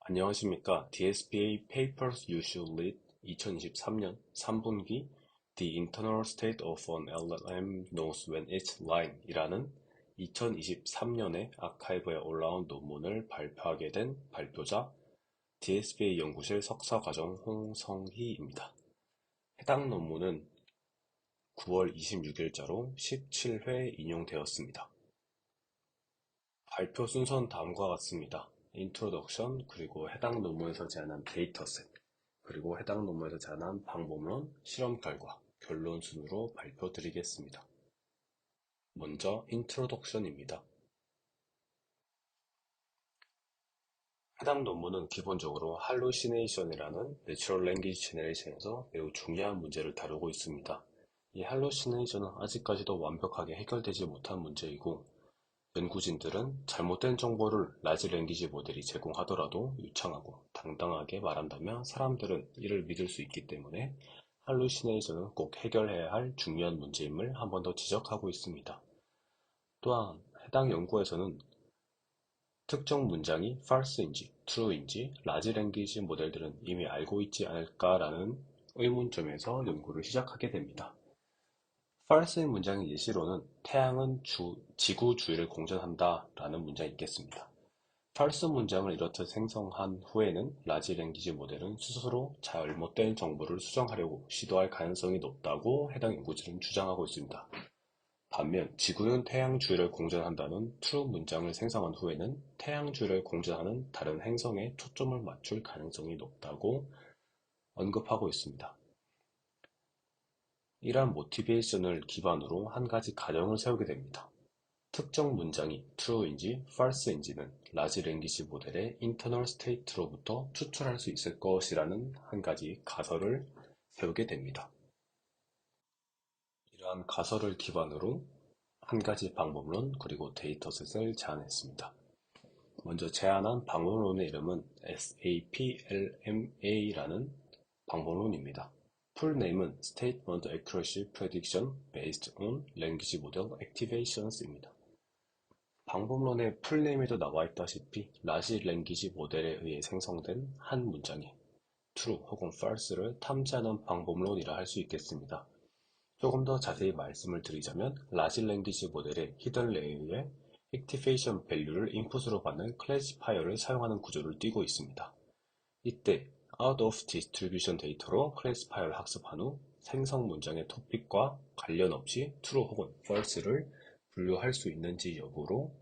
안녕하십니까. DSPA Papers You Should Read 2023년 3분기 The Internal State of an LLM Knows When It's Lying 이라는 2023년에 아카이브에 올라온 논문을 발표하게 된 발표자 DSPA 연구실 석사과정 홍성희입니다. 해당 논문은 9월 26일자로 17회 인용되었습니다. 발표 순서는 다음과 같습니다. 인트로덕션, 그리고 해당 논문에서 제안한 데이터셋, 그리고 해당 논문에서 제안한 방법론, 실험 결과, 결론 순으로 발표드리겠습니다. 먼저 인트로덕션입니다. 해당 논문은 기본적으로 할루시네이션이라는 내추럴 랭귀지 제너레이션에서 매우 중요한 문제를 다루고 있습니다. 이 할루시네이션은 아직까지도 완벽하게 해결되지 못한 문제이고, 연구진들은 잘못된 정보를 라지 랭귀지 모델이 제공하더라도 유창하고 당당하게 말한다면 사람들은 이를 믿을 수 있기 때문에 할루시네이션은 꼭 해결해야 할 중요한 문제임을 한 번 더 지적하고 있습니다. 또한 해당 연구에서는 특정 문장이 false인지 true인지 라지 랭귀지 모델들은 이미 알고 있지 않을까라는 의문점에서 연구를 시작하게 됩니다. false인 문장의 예시로는 태양은 지구 주위를 공전한다 라는 문장이 있겠습니다. false 문장을 이렇듯 생성한 후에는 라지 랭귀지 모델은 스스로 잘못된 정보를 수정하려고 시도할 가능성이 높다고 해당 연구진은 주장하고 있습니다. 반면 지구는 태양 주위를 공전한다는 true 문장을 생성한 후에는 태양 주위를 공전하는 다른 행성에 초점을 맞출 가능성이 높다고 언급하고 있습니다. 이러한 모티베이션을 기반으로 한 가지 가정을 세우게 됩니다. 특정 문장이 true인지 false인지는 라지 랭귀지 모델의 인터널 스테이트로부터 추출할 수 있을 것이라는 한 가지 가설을 세우게 됩니다. 이러한 가설을 기반으로 한 가지 방법론 그리고 데이터셋을 제안했습니다. 먼저 제안한 방법론의 이름은 SAPLMA라는 방법론입니다. 풀네임은 Statement Accuracy Prediction Based on Language Model Activations입니다. 방법론의 풀네임에도 나와 있다시피 라지 랭귀지 모델에 의해 생성된 한 문장이 true 혹은 false를 탐지하는 방법론이라 할 수 있겠습니다. 조금 더 자세히 말씀을 드리자면 라지 랭귀지 모델의 히든 레이어의 액티베이션 밸류를 인풋으로 받는 클래시파이어를 사용하는 구조를 띠고 있습니다. 이때 out of distribution 데이터로 클래시파이어를 학습한 후 생성 문장의 토픽과 관련 없이 true 혹은 false를 분류할 수 있는지 여부로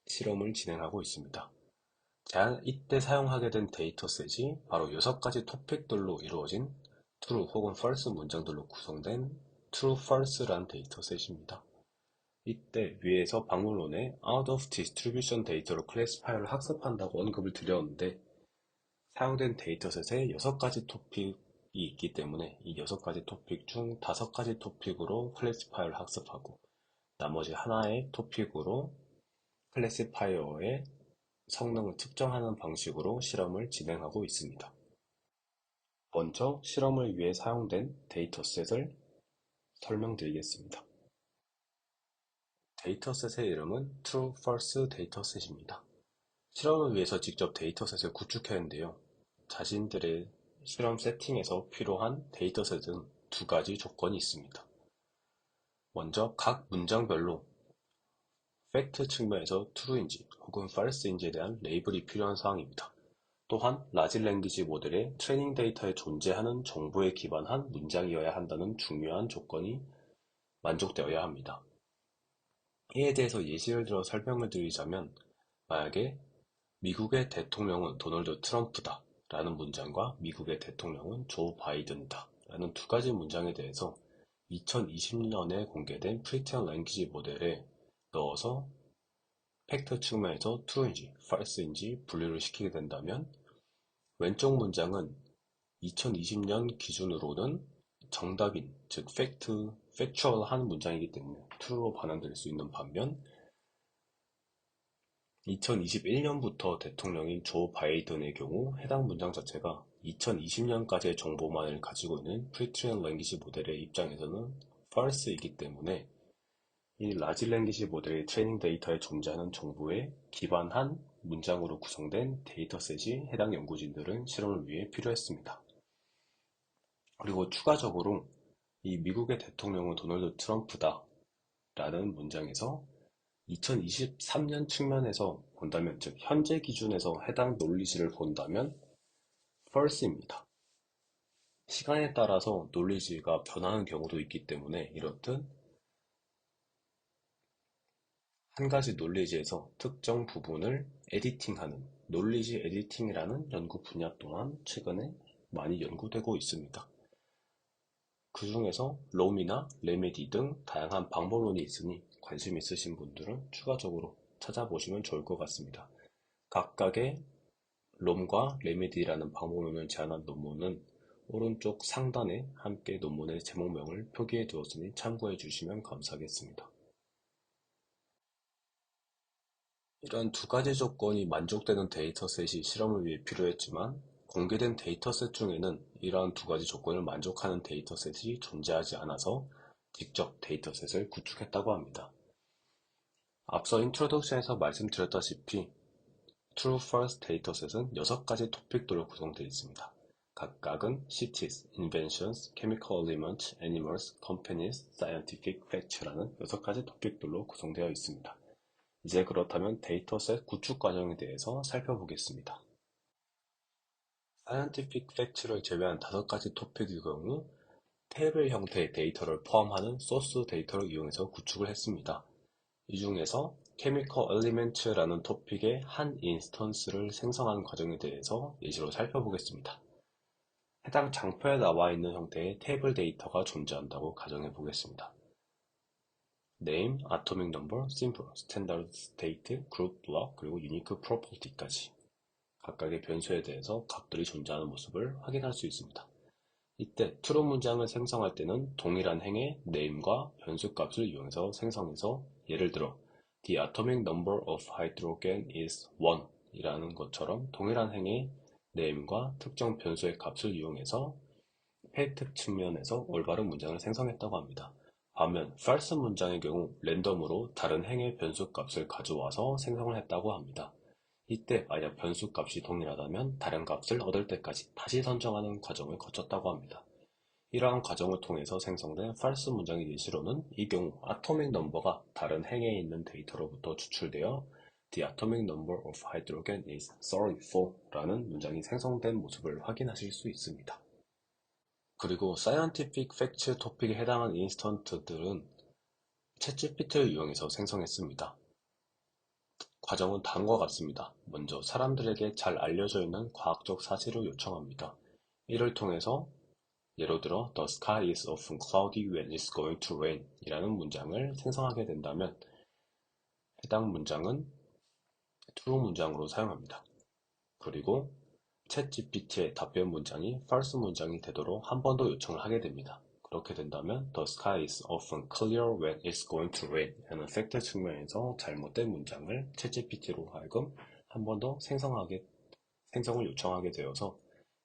실험을 진행하고 있습니다. 이때 사용하게 된 데이터셋이 바로 6가지 토픽들로 이루어진 true 혹은 false 문장들로 구성된 true, false란 데이터셋입니다. 이때 위에서 방문론에 out of distribution 데이터로 클래시파이어를 학습한다고 언급을 드렸는데 사용된 데이터셋에 6가지 토픽이 있기 때문에 이 6가지 토픽 중 5가지 토픽으로 클래시파이어를 학습하고 나머지 하나의 토픽으로 클래시파이어의 성능을 측정하는 방식으로 실험을 진행하고 있습니다. 먼저 실험을 위해 사용된 데이터셋을 설명드리겠습니다. 데이터셋의 이름은 True False 데이터셋입니다. 실험을 위해서 직접 데이터셋을 구축했는데요. 자신들의 실험 세팅에서 필요한 데이터셋은 2가지 조건이 있습니다. 먼저 각 문장별로 팩트 측면에서 true인지 혹은 false인지에 대한 레이블이 필요한 사항입니다. 또한 라지 랭귀지 모델의 트레이닝 데이터에 존재하는 정보에 기반한 문장이어야 한다는 중요한 조건이 만족되어야 합니다. 이에 대해서 예시를 들어 설명을 드리자면 만약에 미국의 대통령은 도널드 트럼프다 라는 문장과 미국의 대통령은 조 바이든이다 라는 2가지 문장에 대해서 2020년에 공개된 프리티언 랭귀지 모델에 넣어서 팩트 측면에서 true인지 false인지 분류를 시키게 된다면 왼쪽 문장은 2020년 기준으로는 정답인, 즉 factual한 문장이기 때문에 true로 반환될 수 있는 반면 2021년부터 대통령인 조 바이든의 경우 해당 문장 자체가 2020년까지의 정보만을 가지고 있는 프리트리언 랭귀지 모델의 입장에서는 false이기 때문에 이 라지 랭귀지 모델의 트레이닝 데이터에 존재하는 정보에 기반한 문장으로 구성된 데이터셋이 해당 연구진들은 실험을 위해 필요했습니다. 그리고 추가적으로 이 미국의 대통령은 도널드 트럼프다 라는 문장에서 2023년 측면에서 본다면, 즉 현재 기준에서 해당 논리지를 본다면 false입니다. 시간에 따라서 논리지가 변하는 경우도 있기 때문에 이렇듯 한 가지 논리지에서 특정 부분을 에디팅하는 논리지 에디팅이라는 연구 분야 또한 최근에 많이 연구되고 있습니다. 그 중에서 롬이나 레메디 등 다양한 방법론이 있으니 관심 있으신 분들은 추가적으로 찾아보시면 좋을 것 같습니다. 각각의 롬과 레메디라는 방법론을 제안한 논문은 오른쪽 상단에 함께 논문의 제목명을 표기해 두었으니 참고해 주시면 감사하겠습니다. 이러한 두 가지 조건이 만족되는 데이터셋이 실험을 위해 필요했지만 공개된 데이터셋 중에는 이러한 두 가지 조건을 만족하는 데이터셋이 존재하지 않아서 직접 데이터셋을 구축했다고 합니다. 앞서 인트로덕션에서 말씀드렸다시피 True False 데이터셋은 6가지 토픽들로 구성되어 있습니다. 각각은 Cities, Inventions, Chemical Elements, Animals, Companies, Scientific Facts라는 6가지 토픽들로 구성되어 있습니다. 이제 그렇다면 데이터셋 구축 과정에 대해서 살펴보겠습니다. Scientific Facts를 제외한 5가지 토픽의 경우 테이블 형태의 데이터를 포함하는 소스 데이터를 이용해서 구축을 했습니다. 이 중에서 Chemical Elements라는 토픽의 한 인스턴스를 생성하는 과정에 대해서 예시로 살펴보겠습니다. 해당 장표에 나와 있는 형태의 테이블 데이터가 존재한다고 가정해 보겠습니다. Name, Atomic Number, Symbol, Standard State, Group Block, 그리고 Unique Property까지 각각의 변수에 대해서 값들이 존재하는 모습을 확인할 수 있습니다. 이때 true 문장을 생성할 때는 동일한 행의 name과 변수 값을 이용해서 생성해서 예를 들어 The atomic number of hydrogen is 1 이라는 것처럼 동일한 행의 name과 특정 변수의 값을 이용해서 팩트 측면에서 올바른 문장을 생성했다고 합니다. 반면 false 문장의 경우 랜덤으로 다른 행의 변수 값을 가져와서 생성을 했다고 합니다. 이때 만약 변수 값이 동일하다면 다른 값을 얻을 때까지 다시 선정하는 과정을 거쳤다고 합니다. 이러한 과정을 통해서 생성된 false 문장의 예시로는 이 경우 atomic number가 다른 행에 있는 데이터로부터 추출되어 The atomic number of hydrogen is 34라는 문장이 생성된 모습을 확인하실 수 있습니다. 그리고 Scientific Facts 토픽에 해당하는 인스턴트들은 챗GPT를 이용해서 생성했습니다. 과정은 다음과 같습니다. 먼저 사람들에게 잘 알려져 있는 과학적 사실을 요청합니다. 이를 통해서 예를 들어 The sky is often cloudy when it's going to rain 이라는 문장을 생성하게 된다면 해당 문장은 true 문장으로 사용합니다. 그리고 챗GPT의 답변 문장이 false 문장이 되도록 한 번 더 요청을 하게 됩니다. 그렇게 된다면 The sky is often clear when it's going to rain 라는 팩트 측면에서 잘못된 문장을 챗GPT로 하여금 한 번 더 생성을 요청하게 되어서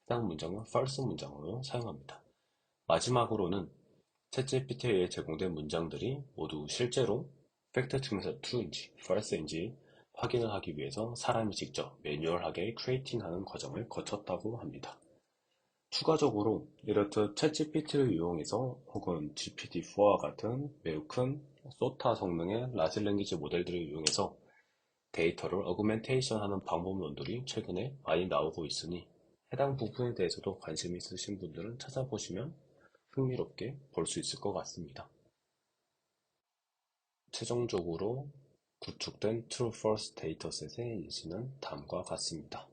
해당 문장은 false 문장으로 사용합니다. 마지막으로는 챗GPT에 의해 제공된 문장들이 모두 실제로 팩트 측면에서 true인지 false인지 확인을 하기 위해서 사람이 직접 매뉴얼하게 크리에이팅하는 과정을 거쳤다고 합니다. 추가적으로 이렇듯 챗GPT를 이용해서 혹은 GPT-4와 같은 매우 큰 소타 성능의 라지 랭귀지 모델들을 이용해서 데이터를 어그멘테이션 하는 방법론들이 최근에 많이 나오고 있으니 해당 부분에 대해서도 관심 있으신 분들은 찾아보시면 흥미롭게 볼 수 있을 것 같습니다. 최종적으로 구축된 True False 데이터셋의 예시는 다음과 같습니다.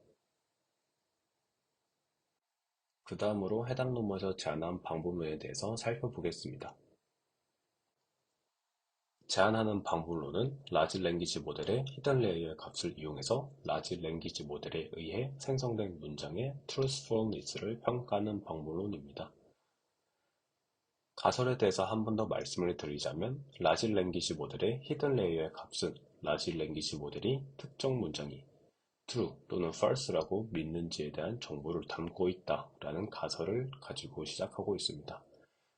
그 다음으로 해당 논문에서 제안한 방법론에 대해서 살펴보겠습니다. 제안하는 방법론은 라지 랭귀지 모델의 히든 레이어의 값을 이용해서 라지 랭귀지 모델에 의해 생성된 문장의 truthfulness를 평가하는 방법론입니다. 가설에 대해서 한 번 더 말씀을 드리자면 라지 랭귀지 모델의 히든 레이어의 값은 라지 랭귀지 모델이 특정 문장이 true 또는 false라고 믿는지에 대한 정보를 담고 있다라는 가설을 가지고 시작하고 있습니다.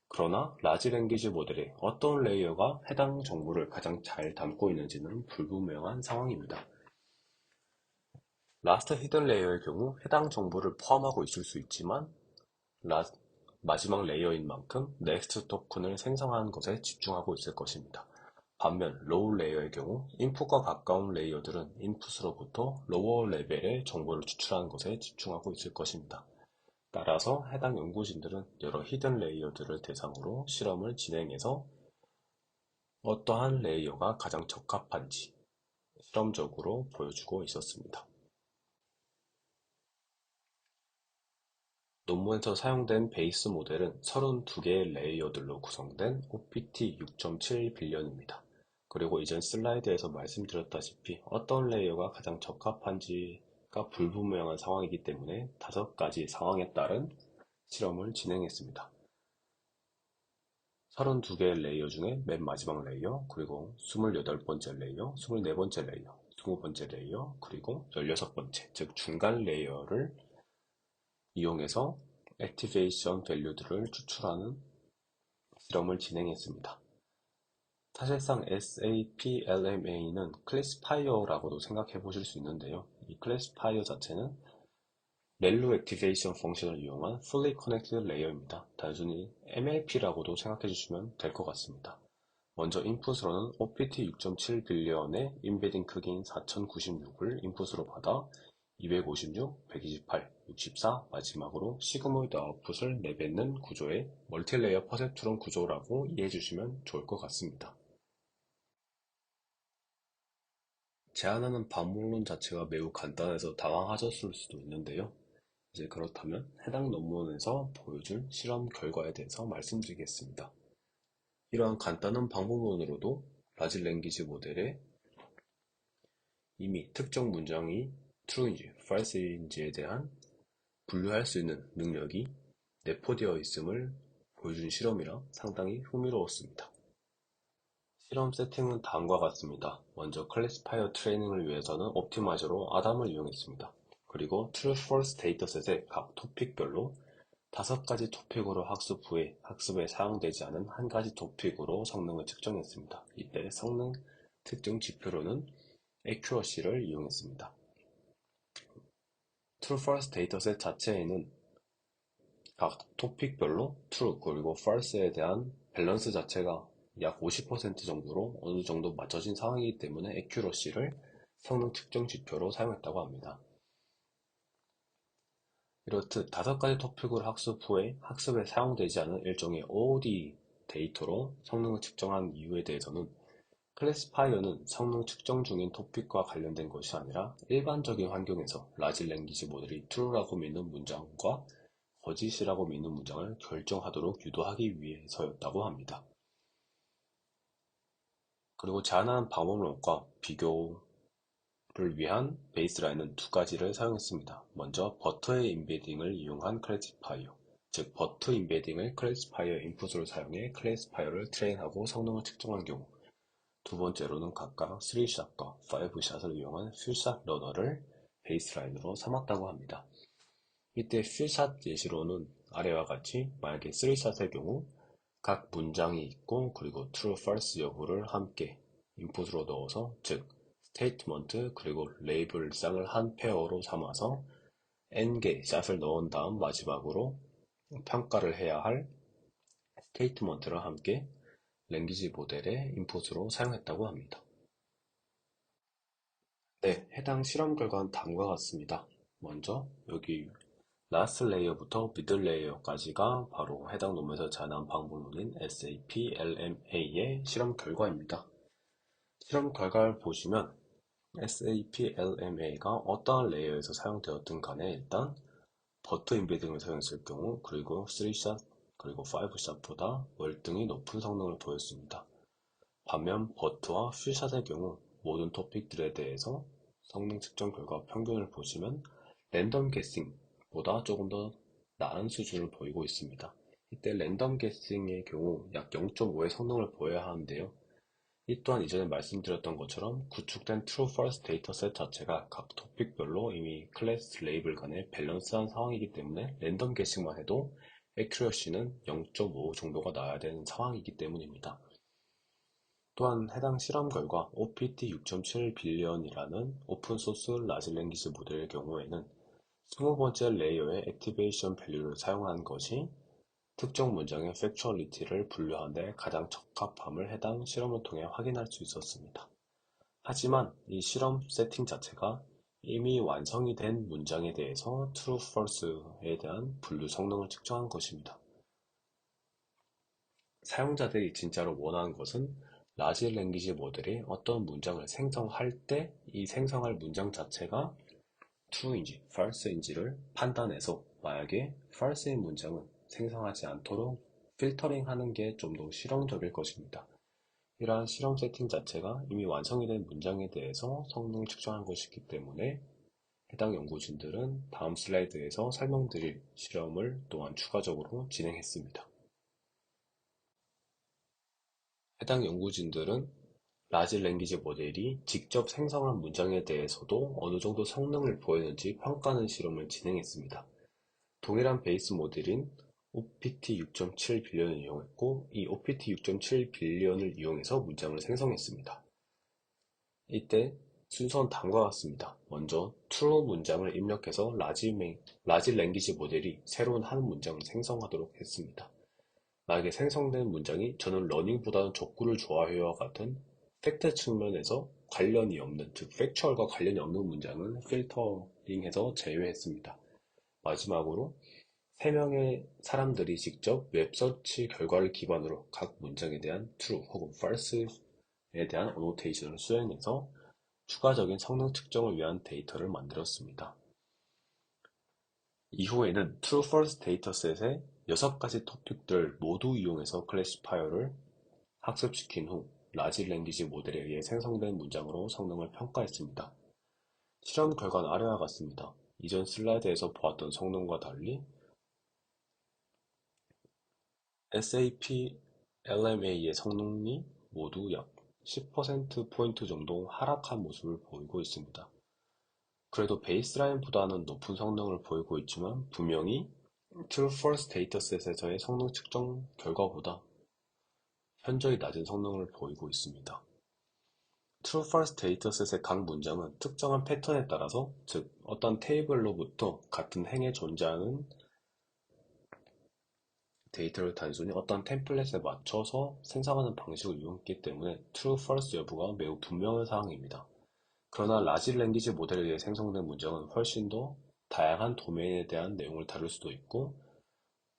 그러나 라지 랭귀지 모델의 어떤 레이어가 해당 정보를 가장 잘 담고 있는지는 불분명한 상황입니다. 라스트 히든 레이어의 경우 해당 정보를 포함하고 있을 수 있지만 라- 마지막 레이어인 만큼 넥스트 토큰을 생성하는 것에 집중하고 있을 것입니다. 반면 로우 레이어의 경우 인풋과 가까운 레이어들은 인풋으로부터 로워 레벨의 정보를 추출하는 것에 집중하고 있을 것입니다. 따라서 해당 연구진들은 여러 히든 레이어들을 대상으로 실험을 진행해서 어떠한 레이어가 가장 적합한지 실험적으로 보여주고 있었습니다. 논문에서 사용된 베이스 모델은 32개의 레이어들로 구성된 OPT 6.7 빌리언입니다. 그리고 이전 슬라이드에서 말씀드렸다시피 어떤 레이어가 가장 적합한지가 불분명한 상황이기 때문에 5가지 상황에 따른 실험을 진행했습니다. 32개의 레이어 중에 맨 마지막 레이어, 그리고 28번째 레이어, 24번째 레이어, 20번째 레이어, 그리고 16번째, 즉 중간 레이어를 이용해서 액티베이션 밸류들을 추출하는 실험을 진행했습니다. 사실상 SAP-LMA는 클래시파이어라고도 생각해 보실 수 있는데요. 이 클래시파이어 자체는 렐로 액티베이션 펑션을 이용한 Fully Connected Layer입니다. 단순히 MLP라고도 생각해 주시면 될 것 같습니다. 먼저 인풋으로는 OPT 6.7 빌리언의 인베딩 크기인 4096을 인풋으로 받아 256, 128, 64 마지막으로 시그모이드 아웃풋을 내뱉는 구조의 멀티레이어 퍼셉트론 구조라고 이해해 주시면 좋을 것 같습니다. 제안하는 방법론 자체가 매우 간단해서 당황하셨을 수도 있는데요. 이제 그렇다면 해당 논문에서 보여준 실험 결과에 대해서 말씀드리겠습니다. 이러한 간단한 방법론으로도 라지 랭귀지 모델에 이미 특정 문장이 true인지 false인지에 대한 분류할 수 있는 능력이 내포되어 있음을 보여준 실험이라 상당히 흥미로웠습니다. 실험 세팅은 다음과 같습니다. 먼저 클래시파이어 트레이닝을 위해서는 옵티마이저로 아담을 이용했습니다. 그리고 true false 데이터셋의 각 토픽별로 5가지 토픽으로 학습 후에 학습에 사용되지 않은 한 가지 토픽으로 성능을 측정했습니다. 이때 성능 특정 지표로는 accuracy를 이용했습니다. true false 데이터셋 자체에는 각 토픽별로 true 그리고 false에 대한 밸런스 자체가 약 50% 정도로 어느 정도 맞춰진 상황이기 때문에 accuracy를 성능 측정 지표로 사용했다고 합니다. 이렇듯 5가지 토픽을 학습 후에 학습에 사용되지 않은 일종의 OOD 데이터로 성능을 측정한 이유에 대해서는 클래시파이어는 성능 측정 중인 토픽과 관련된 것이 아니라 일반적인 환경에서 라지 랭귀지 모델이 true라고 믿는 문장과 거짓이라고 믿는 문장을 결정하도록 유도하기 위해서였다고 합니다. 그리고 제안한 방법론과 비교를 위한 베이스라인은 2가지를 사용했습니다. 먼저 버터의 인베딩을 이용한 클래시파이어, 즉 버터 인베딩을 클래시파이어 인풋으로 사용해 클래시파이어를 트레인하고 성능을 측정한 경우, 두 번째로는 각각 3샷과 5샷을 이용한 퓨샷 러너를 베이스라인으로 삼았다고 합니다. 이때 퓨샷 예시로는 아래와 같이 만약에 3샷의 경우 각 문장이 있고 그리고 true, false 여부를 함께 인풋으로 넣어서 즉 스테이트먼트 그리고 레이블 쌍을 한 페어로 삼아서 n개 샷을 넣은 다음 마지막으로 평가를 해야 할 스테이트먼트를 함께 랭귀지 모델의 인풋으로 사용했다고 합니다. 네, 해당 실험 결과는 다음과 같습니다. 먼저 여기 라스트 레이어부터 미들 레이어까지가 바로 해당 논문에서 제안한 방법론인 SAP-LMA의 실험 결과입니다. 실험 결과를 보시면 SAP-LMA가 어떠한 레이어에서 사용되었든 간에 일단 버터 인베딩을 사용했을 경우 그리고 3샷 그리고 5샷보다 월등히 높은 성능을 보였습니다. 반면 버트와 퓨샷의 경우 모든 토픽들에 대해서 성능 측정 결과 평균을 보시면 랜덤 게싱보다 조금 더 나은 수준을 보이고 있습니다. 이때 랜덤 게싱의 경우 약 0.5의 성능을 보여야 하는데요. 이 또한 이전에 말씀드렸던 것처럼 구축된 true false 데이터셋 자체가 각 토픽별로 이미 클래스 레이블 간의 밸런스한 상황이기 때문에 랜덤 게싱만 해도 accuracy는 0.5 정도가 나와야 되는 상황이기 때문입니다. 또한 해당 실험 결과 OPT 6.7 빌리언이라는 오픈소스 라지 랭귀지 모델의 경우에는 20번째 레이어의 액티베이션 밸류를 사용한 것이 특정 문장의 팩추얼리티를 분류하는 데 가장 적합함을 해당 실험을 통해 확인할 수 있었습니다. 하지만 이 실험 세팅 자체가 이미 완성이 된 문장에 대해서 true, false에 대한 분류 성능을 측정한 것입니다. 사용자들이 진짜로 원하는 것은 라지 랭귀지 모델이 어떤 문장을 생성할 때 이 생성할 문장 자체가 true인지 false인지를 판단해서 만약에 false인 문장은 생성하지 않도록 필터링하는 게 좀 더 실용적일 것입니다. 이러한 실험 세팅 자체가 이미 완성이 된 문장에 대해서 성능을 측정한 것이기 때문에 해당 연구진들은 다음 슬라이드에서 설명드릴 실험을 또한 추가적으로 진행했습니다. 해당 연구진들은 라지 랭귀지 모델이 직접 생성한 문장에 대해서도 어느 정도 성능을 보이는지 평가하는 실험을 진행했습니다. 동일한 베이스 모델인 OPT 6.7 빌리언을 이용했고, 이 OPT 6.7 빌리언을 이용해서 문장을 생성했습니다. 이때 순서는 다음과 같습니다. 먼저 true 문장을 입력해서 라지 랭귀지 모델이 새로운 한 문장을 생성하도록 했습니다. 만약에 생성된 문장이 저는 러닝보다는 족구를 좋아해요와 같은 팩트 측면에서 관련이 없는, 즉 팩추얼과 관련이 없는 문장은 필터링해서 제외했습니다. 마지막으로 3명의 사람들이 직접 웹서치 결과를 기반으로 각 문장에 대한 true 혹은 false에 대한 어노테이션을 수행해서 추가적인 성능 측정을 위한 데이터를 만들었습니다. 이후에는 true, false 데이터셋의 6가지 토픽들을 모두 이용해서 클래시파이어를 학습시킨 후 라지 랭귀지 모델에 의해 생성된 문장으로 성능을 평가했습니다. 실험 결과는 아래와 같습니다. 이전 슬라이드에서 보았던 성능과 달리 SAP LMA의 성능이 모두 약 10%포인트 정도 하락한 모습을 보이고 있습니다. 그래도 베이스라인보다는 높은 성능을 보이고 있지만 분명히 True False 데이터셋에서의 성능 측정 결과보다 현저히 낮은 성능을 보이고 있습니다. True False 데이터셋의 각 문장은 특정한 패턴에 따라서, 즉 어떤 테이블로부터 같은 행에 존재하는 데이터를 단순히 어떤 템플릿에 맞춰서 생성하는 방식을 이용했기 때문에 True False 여부가 매우 분명한 사항입니다. 그러나 라지 랭귀지 모델에 의해 생성된 문장은 훨씬 더 다양한 도메인에 대한 내용을 다룰 수도 있고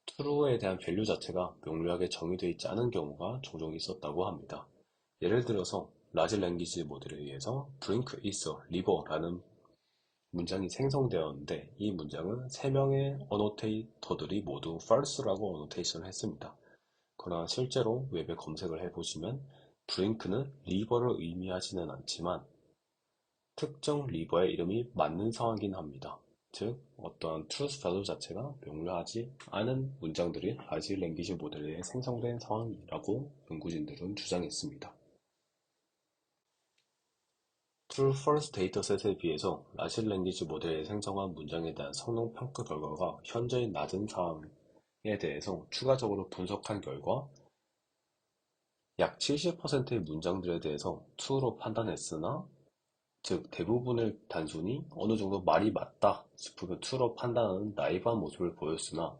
true에 대한 밸류 자체가 명료하게 정의되어 있지 않은 경우가 종종 있었다고 합니다. 예를 들어서 라지 랭귀지 모델에 의해서 drink is a river라는 문장이 생성되었는데 이 문장은 3명의 어노테이터들이 모두 false라고 어노테이션을 했습니다. 그러나 실제로 웹에 검색을 해보시면 drink는 river를 의미하지는 않지만 특정 리버의 이름이 맞는 상황이긴 합니다. 즉, 어떠한 truth value 자체가 명료하지 않은 문장들이 라지 랭귀지 모델에 의해 생성된 상황이라고 연구진들은 주장했습니다. True False 데이터셋에 비해서 라지 랭귀지 모델에 생성한 문장에 대한 성능 평가 결과가 현저히 낮은 사항에 대해서 추가적으로 분석한 결과 약 70%의 문장들에 대해서 true로 판단했으나, 즉 대부분을 단순히 어느 정도 말이 맞다 싶으면 true로 판단하는 나이브한 모습을 보였으나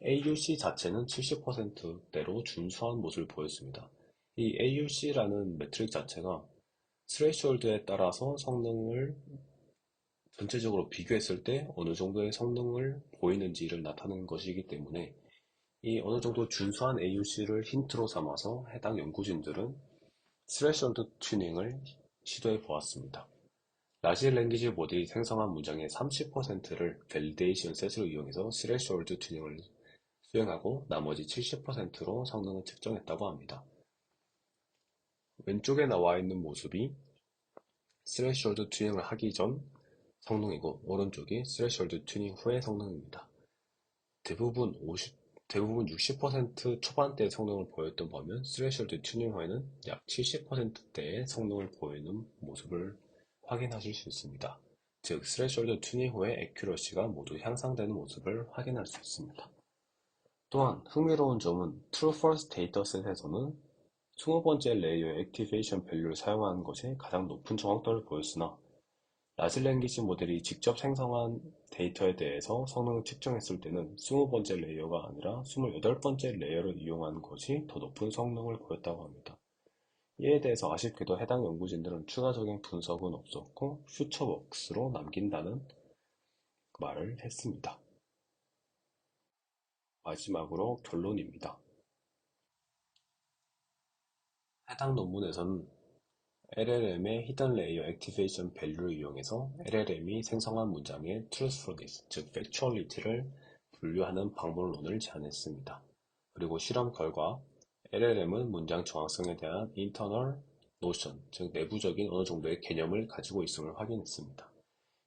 AUC 자체는 70%대로 준수한 모습을 보였습니다. 이 AUC라는 매트릭 자체가 스레이숄드에 따라서 성능을 전체적으로 비교했을 때 어느 정도의 성능을 보이는지를 나타내는 것이기 때문에 이 어느 정도 준수한 AUC를 힌트로 삼아서 해당 연구진들은 스레이숄드 튜닝을 시도해 보았습니다. 라지 랭귀지 모델이 생성한 문장의 30%를 밸리데이션 셋으로 이용해서 스레시홀드 튜닝을 수행하고 나머지 70%로 성능을 측정했다고 합니다. 왼쪽에 나와 있는 모습이 스레시홀드 튜닝을 하기 전 성능이고 오른쪽이 스레시홀드 튜닝 후의 성능입니다. 대부분 60% 초반대의 성능을 보였던 반면 스레시홀드 튜닝 후에는 약 70%대의 성능을 보이는 모습을 확인하실 수 있습니다. 즉, 스레시홀드 튜닝 후의 애큐러시가 모두 향상되는 모습을 확인할 수 있습니다. 또한 흥미로운 점은 True False 데이터셋에서는 20번째 레이어의 액티베이션 밸류를 사용하는 것이 가장 높은 정확도를 보였으나 라지 랭귀지 모델이 직접 생성한 데이터에 대해서 성능을 측정했을 때는 20번째 레이어가 아니라 28번째 레이어를 이용하는 것이 더 높은 성능을 보였다고 합니다. 이에 대해서 아쉽게도 해당 연구진들은 추가적인 분석은 없었고 퓨처웍스로 남긴다는 말을 했습니다. 마지막으로 결론입니다. 해당 논문에서는 LLM의 히든 레이어 액티베이션 밸류를 이용해서 LLM이 생성한 문장의 truthfulness, 즉 factuality를 분류하는 방법론을 제안했습니다. 그리고 실험 결과 LLM은 문장 정확성에 대한 internal notion, 즉 내부적인 어느 정도의 개념을 가지고 있음을 확인했습니다.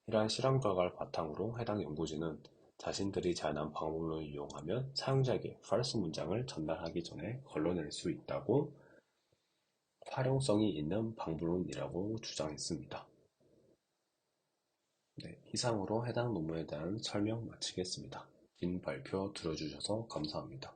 이러한 실험 결과를 바탕으로 해당 연구진은 자신들이 제안한 방법론을 이용하면 사용자에게 false 문장을 전달하기 전에 걸러낼 수 있다고 활용성이 있는 방법론이라고 주장했습니다. 네, 이상으로 해당 논문에 대한 설명 마치겠습니다. 긴 발표 들어주셔서 감사합니다.